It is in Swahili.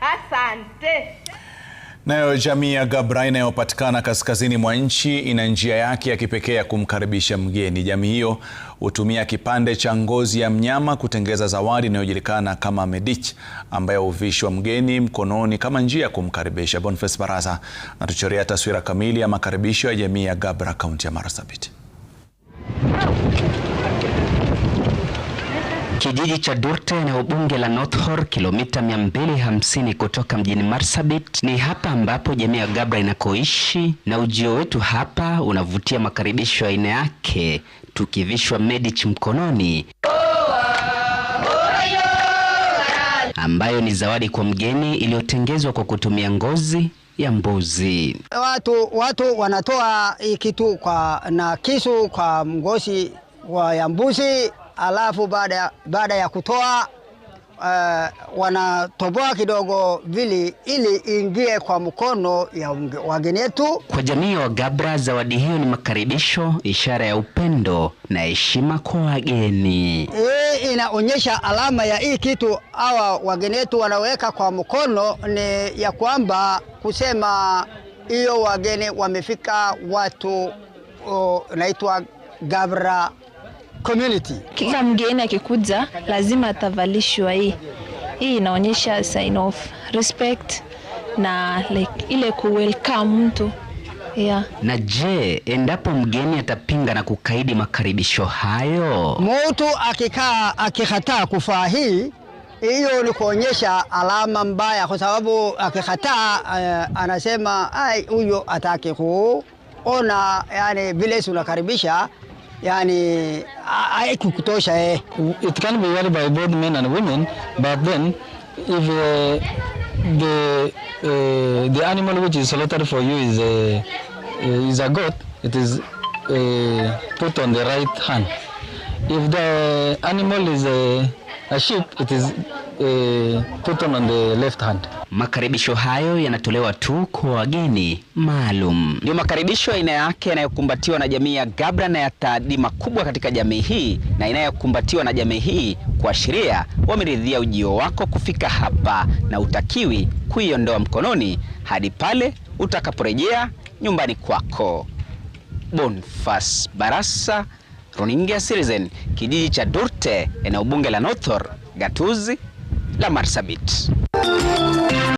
Asante. Nayo jamii ya Gabra inayopatikana kaskazini mwa nchi ina njia yake ya kipekee ya kumkaribisha mgeni. Jamii hiyo hutumia kipande cha ngozi ya mnyama kutengeza zawadi inayojulikana kama medich, ambayo huvishwa mgeni mkononi kama njia ya kumkaribisha. Boniface Baraza anatuchorea taswira kamili ya makaribisho ya jamii ya Gabra, kaunti ya Marsabit. Kijiji cha Durte na bunge la North Horr, kilomita 250 kutoka mjini Marsabit, ni hapa ambapo jamii ya Gabra inakoishi, na ujio wetu hapa unavutia makaribisho ya aina yake, tukivishwa medich mkononi, ambayo ni zawadi kwa mgeni iliyotengezwa kwa kutumia ngozi ya mbuzi. Watu wanatoa kitu na kisu kwa ngozi ya mbuzi, alafu baada ya kutoa wanatoboa kidogo vile ili ingie kwa mkono ya wageni wetu. Kwa jamii ya Gabra, zawadi hiyo ni makaribisho, ishara ya upendo na heshima kwa wageni. Inaonyesha alama ya hii kitu hawa wageni wetu wanaweka kwa mkono, ni ya kwamba kusema hiyo wageni wamefika, watu naitwa Gabra community. Kila mgeni akikuja lazima atavalishwa hii. Hii inaonyesha sign of respect na ile ku-welcome mtu. Yeah. Na je, endapo mgeni atapinga na kukaidi makaribisho hayo? Mtu akikataa kufaa hii, hiyo ni kuonyesha alama mbaya, kwa sababu akikataa anasema huyo ataki kuona yani vile tunakaribisha, yani haikutosha. It can be worn by both men and women, but then if the animal which is slaughtered for you is a goat, it is put on the right hand. If the animal is a sheep, it is put on the left hand. Makaribisho hayo yanatolewa tu kwa wageni maalum. Ndio makaribisho aina yake yanayokumbatiwa na jamii ya Gabra na ya taadima kubwa katika jamii hii, na inayokumbatiwa na jamii hii kuashiria wameridhia ujio wako kufika hapa, na utakiwi kuiondoa mkononi hadi pale utakaporejea nyumbani kwako. Boniface Baraza, Runinga ya Citizen, kijiji cha Durte, eneo bunge la North Horr, gatuzi la Marsabit.